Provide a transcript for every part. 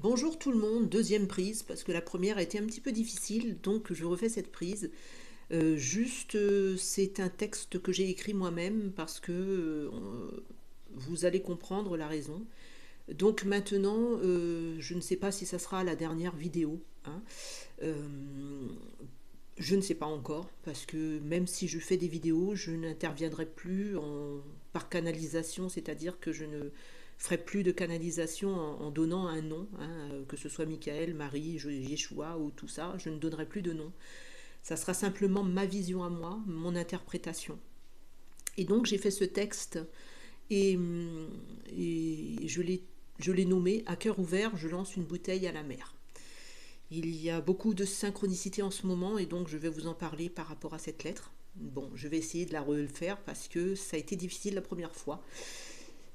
Bonjour tout le monde, deuxième prise, parce que la première a été un petit peu difficile, donc je refais cette prise. C'est un texte que j'ai écrit moi-même parce que vous allez comprendre la raison. Donc maintenant, je ne sais pas si ça sera la dernière vidéo, hein. Euh, je ne sais pas encore, parce que même si je fais des vidéos, je n'interviendrai plus par canalisation, c'est-à-dire que je ne ferai plus de canalisation en donnant un nom, hein, que ce soit Michael, Marie, Yeshua ou tout ça, je ne donnerai plus de nom. Ça sera simplement ma vision à moi, mon interprétation. Et donc j'ai fait ce texte et, et je l'ai nommé À cœur ouvert, je lance une bouteille à la mer. Il y a beaucoup de synchronicité en ce moment et donc je vais vous en parler par rapport à cette lettre. Bon, je vais essayer de la refaire parce que ça a été difficile la première fois.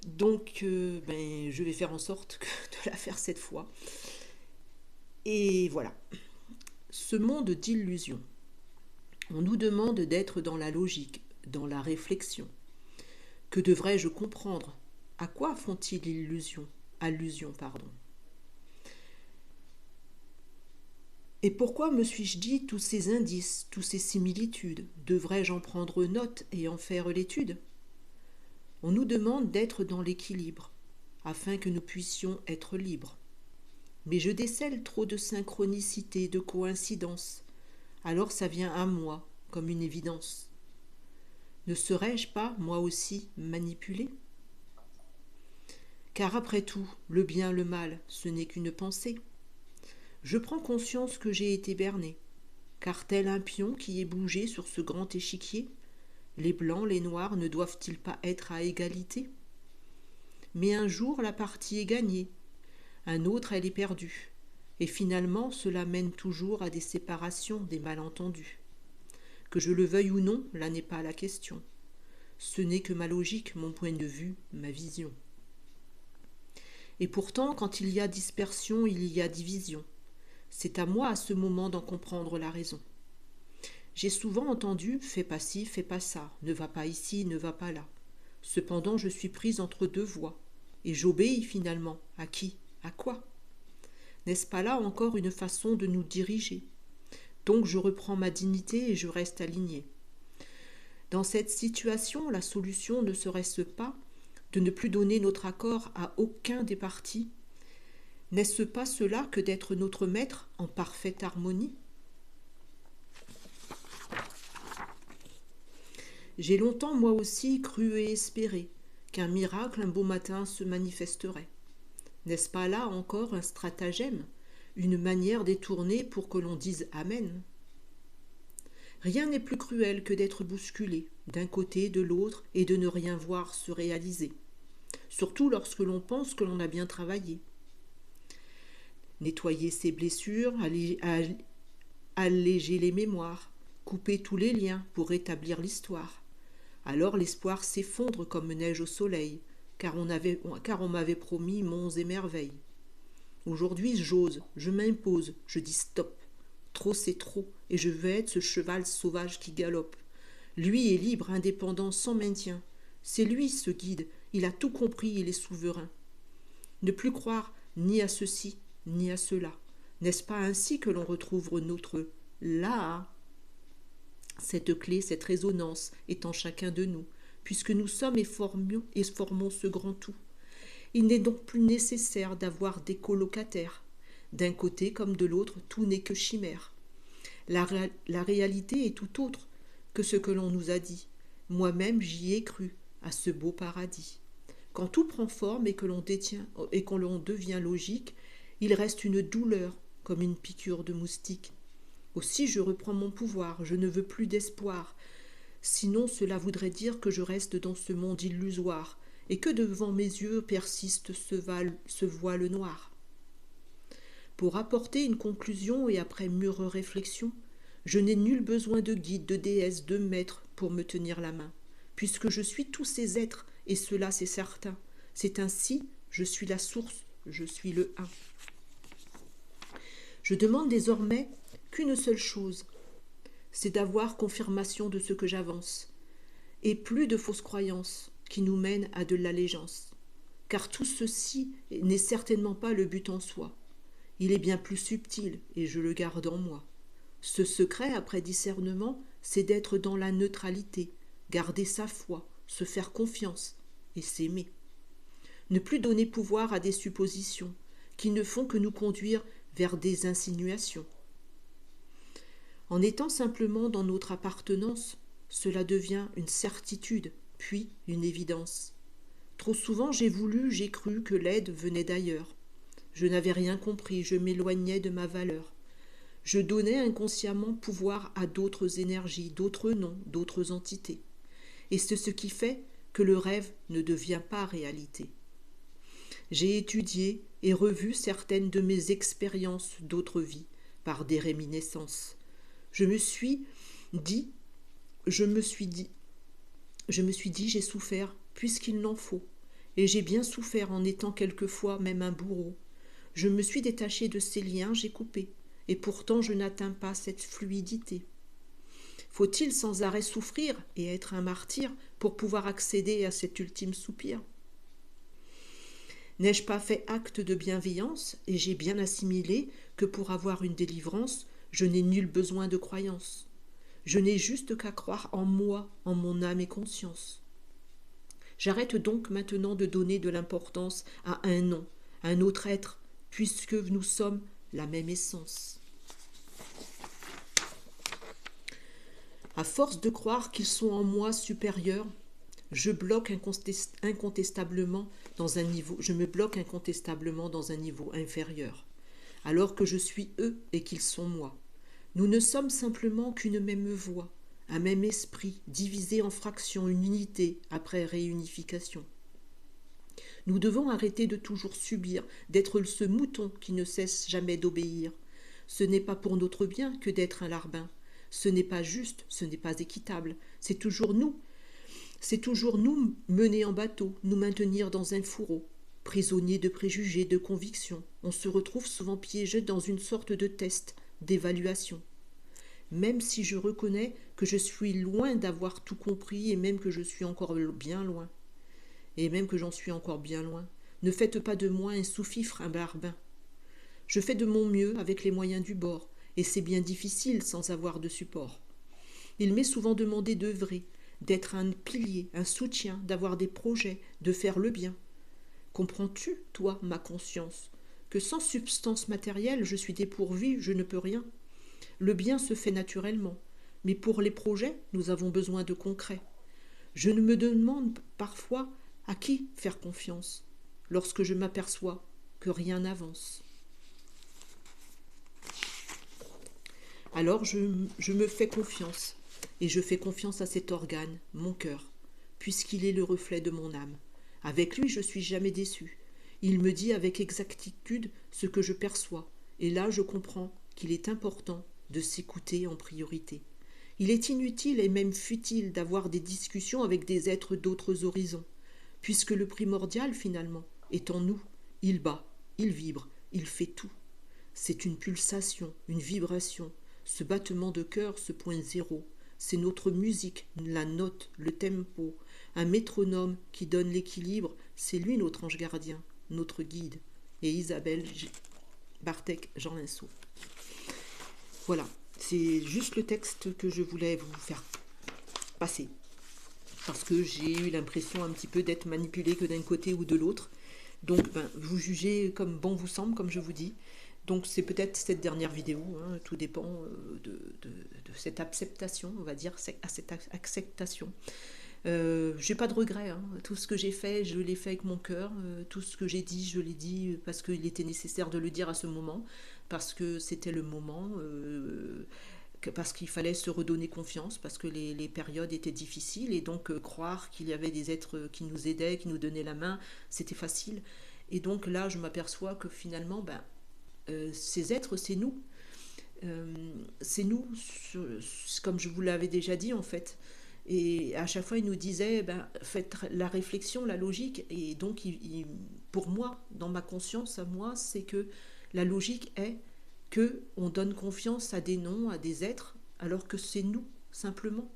Donc, je vais faire en sorte de la faire cette fois. Et voilà. Ce monde d'illusions. On nous demande d'être dans la logique, dans la réflexion. Que devrais-je comprendre? À quoi font-ils allusion, pardon. Et pourquoi me suis-je dit tous ces indices, tous ces similitudes? Devrais-je en prendre note et en faire l'étude? On nous demande d'être dans l'équilibre, afin que nous puissions être libres. Mais je décèle trop de synchronicité, de coïncidence. Alors ça vient à moi, comme une évidence. Ne serais-je pas, moi aussi, manipulé? Car après tout, le bien, le mal, ce n'est qu'une pensée. Je prends conscience que j'ai été berné, car tel un pion qui est bougé sur ce grand échiquier, les blancs, les noirs ne doivent-ils pas être à égalité? Mais un jour la partie est gagnée, un autre elle est perdue, et finalement cela mène toujours à des séparations, des malentendus. Que je le veuille ou non, là n'est pas la question. Ce n'est que ma logique, mon point de vue, ma vision. Et pourtant, quand il y a dispersion, il y a division. C'est à moi à ce moment d'en comprendre la raison. J'ai souvent entendu « fais pas ci, fais pas ça, ne va pas ici, ne va pas là ». Cependant, je suis prise entre deux voies. Et j'obéis finalement. À qui? À quoi? N'est-ce pas là encore une façon de nous diriger? Donc je reprends ma dignité et je reste alignée. Dans cette situation, la solution ne serait-ce pas de ne plus donner notre accord à aucun des partis? N'est-ce pas cela que d'être notre maître en parfaite harmonie? J'ai longtemps moi aussi cru et espéré qu'un miracle un beau matin se manifesterait. N'est-ce pas là encore un stratagème, une manière détournée pour que l'on dise Amen? Rien n'est plus cruel que d'être bousculé d'un côté, de l'autre, et de ne rien voir se réaliser, surtout lorsque l'on pense que l'on a bien travaillé. Nettoyer ses blessures, alléger les mémoires, couper tous les liens pour rétablir l'histoire. Alors l'espoir s'effondre comme neige au soleil, car on m'avait promis monts et merveilles. Aujourd'hui j'ose, je m'impose, je dis stop. Trop c'est trop, et je veux être ce cheval sauvage qui galope. Lui est libre, indépendant, sans maintien. C'est lui ce guide, il a tout compris, il est souverain. Ne plus croire ni à ceci, ni à cela. N'est-ce pas ainsi que l'on retrouve notre là? Cette clé, cette résonance est en chacun de nous, puisque nous sommes et formons ce grand tout. Il n'est donc plus nécessaire d'avoir des colocataires. D'un côté comme de l'autre, tout n'est que chimère. La réalité est tout autre que ce que l'on nous a dit. Moi-même, j'y ai cru, à ce beau paradis. Quand tout prend forme et que l'on devient logique, il reste une douleur, comme une piqûre de moustique. Aussi je reprends mon pouvoir, je ne veux plus d'espoir. Sinon cela voudrait dire que je reste dans ce monde illusoire, et que devant mes yeux persiste ce voile noir. Pour apporter une conclusion et après mûre réflexion, je n'ai nul besoin de guide, de déesse, de maître pour me tenir la main, puisque je suis tous ces êtres, et cela c'est certain. C'est ainsi, je suis la source, je suis le un. Je demande désormais qu'une seule chose, c'est d'avoir confirmation de ce que j'avance, et plus de fausses croyances qui nous mènent à de l'allégeance. Car tout ceci n'est certainement pas le but en soi. Il est bien plus subtil et je le garde en moi. Ce secret, après discernement, c'est d'être dans la neutralité, garder sa foi, se faire confiance et s'aimer. Ne plus donner pouvoir à des suppositions qui ne font que nous conduire vers des insinuations. En étant simplement dans notre appartenance, cela devient une certitude, puis une évidence. Trop souvent j'ai cru que l'aide venait d'ailleurs. Je n'avais rien compris, je m'éloignais de ma valeur. Je donnais inconsciemment pouvoir à d'autres énergies, d'autres noms, d'autres entités. Et c'est ce qui fait que le rêve ne devient pas réalité. J'ai étudié et revu certaines de mes expériences d'autres vies par des réminiscences. Je me suis dit, j'ai souffert puisqu'il n'en faut. Et j'ai bien souffert en étant quelquefois même un bourreau. Je me suis détaché de ces liens, j'ai coupé. Et pourtant je n'atteins pas cette fluidité. Faut-il sans arrêt souffrir et être un martyr pour pouvoir accéder à cet ultime soupir? N'ai-je pas fait acte de bienveillance et j'ai bien assimilé que pour avoir une délivrance, je n'ai nul besoin de croyance. Je n'ai juste qu'à croire en moi, en mon âme et conscience. J'arrête donc maintenant de donner de l'importance à un nom, à un autre être, puisque nous sommes la même essence. À force de croire qu'ils sont en moi supérieurs, je me bloque incontestablement dans un niveau inférieur, alors que je suis eux et qu'ils sont moi. Nous ne sommes simplement qu'une même voix, un même esprit, divisé en fractions, une unité après réunification. Nous devons arrêter de toujours subir, d'être ce mouton qui ne cesse jamais d'obéir. Ce n'est pas pour notre bien que d'être un larbin. Ce n'est pas juste, ce n'est pas équitable. C'est toujours nous mener en bateau, nous maintenir dans un fourreau. Prisonniers de préjugés, de convictions, on se retrouve souvent piégé dans une sorte de test, d'évaluation. Même si je reconnais que je suis loin d'avoir tout compris et même que je suis encore bien loin. Ne faites pas de moi un sous-fifre, un barbin. Je fais de mon mieux avec les moyens du bord, et c'est bien difficile sans avoir de support. Il m'est souvent demandé d'œuvrer, d'être un pilier, un soutien, d'avoir des projets, de faire le bien. Comprends-tu, toi, ma conscience, que sans substance matérielle, je suis dépourvu, je ne peux rien? Le bien se fait naturellement, mais pour les projets, nous avons besoin de concret. Je me demande parfois à qui faire confiance, lorsque je m'aperçois que rien n'avance. Alors je me fais confiance, et je fais confiance à cet organe, mon cœur, puisqu'il est le reflet de mon âme. Avec lui, je suis jamais déçu. Il me dit avec exactitude ce que je perçois, et là je comprends qu'il est important de s'écouter en priorité. Il est inutile et même futile d'avoir des discussions avec des êtres d'autres horizons, puisque le primordial, finalement, est en nous. Il bat, il vibre, il fait tout. C'est une pulsation, une vibration, ce battement de cœur, ce point zéro. C'est notre musique, la note, le tempo, un métronome qui donne l'équilibre. C'est lui notre ange gardien, notre guide. Et Isabelle Barthèque-Jean Linsot. Voilà, c'est juste le texte que je voulais vous faire passer. Parce que j'ai eu l'impression un petit peu d'être manipulée que d'un côté ou de l'autre. Donc, vous jugez comme bon vous semble, comme je vous dis. Donc, c'est peut-être cette dernière vidéo. Tout dépend de cette acceptation, on va dire, à cette acceptation. J'ai pas de regrets. Tout ce que j'ai fait, je l'ai fait avec mon cœur. Tout ce que j'ai dit, je l'ai dit parce qu'il était nécessaire de le dire à ce moment, parce que c'était le moment, parce qu'il fallait se redonner confiance, parce que les périodes étaient difficiles, et donc croire qu'il y avait des êtres qui nous aidaient, qui nous donnaient la main, c'était facile. Et donc là, je m'aperçois que finalement, ces êtres, c'est nous. C'est nous, comme je vous l'avais déjà dit en fait. Et à chaque fois, il nous disait, faites la réflexion, la logique. Et donc, pour moi, dans ma conscience, à moi, c'est que la logique est que on donne confiance à des noms, à des êtres, alors que c'est nous, simplement.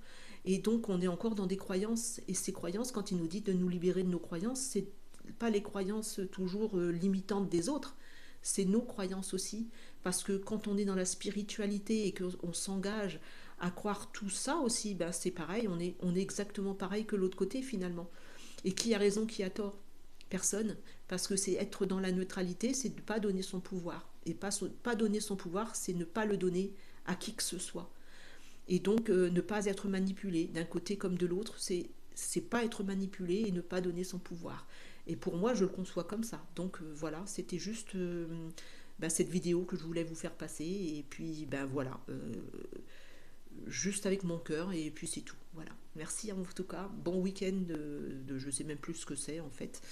Et donc, on est encore dans des croyances. Et ces croyances, quand il nous dit de nous libérer de nos croyances, c'est pas les croyances toujours limitantes des autres. c'est nos croyances aussi, parce que quand on est dans la spiritualité et qu'on s'engage à croire tout ça aussi, ben c'est pareil, on est exactement pareil que l'autre côté finalement. Et qui a raison, qui a tort? Personne, parce que c'est être dans la neutralité, c'est ne pas donner son pouvoir. Et pas donner son pouvoir, c'est ne pas le donner à qui que ce soit. Et donc ne pas être manipulé d'un côté comme de l'autre, c'est pas être manipulé et ne pas donner son pouvoir. Et pour moi, je le conçois comme ça. Donc voilà, c'était juste ben, cette vidéo que je voulais vous faire passer. Et puis ben voilà, juste avec mon cœur et puis c'est tout. Voilà. Merci en tout cas. Bon week-end de je sais même plus ce que c'est en fait.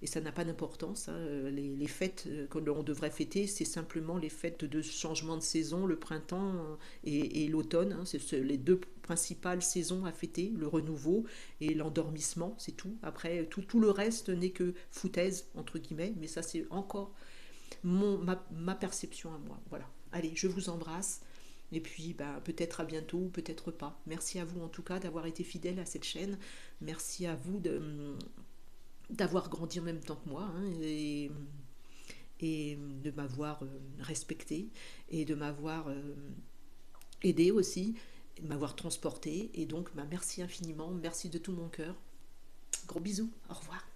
Et ça n'a pas d'importance. Hein. Les fêtes que l'on devrait fêter, c'est simplement les fêtes de changement de saison, le printemps et l'automne. Hein. C'est les deux principales saisons à fêter, le renouveau et l'endormissement, c'est tout. Après, tout le reste n'est que foutaise, entre guillemets, mais ça c'est encore ma perception à moi. Voilà. Allez, je vous embrasse. Et puis, bah, peut-être à bientôt ou peut-être pas. Merci à vous en tout cas d'avoir été fidèle à cette chaîne. Merci à vous d'avoir grandi en même temps que moi hein, et de m'avoir respecté et de m'avoir aidé aussi, de m'avoir transporté. Et donc, bah, merci infiniment, merci de tout mon cœur. Gros bisous, au revoir.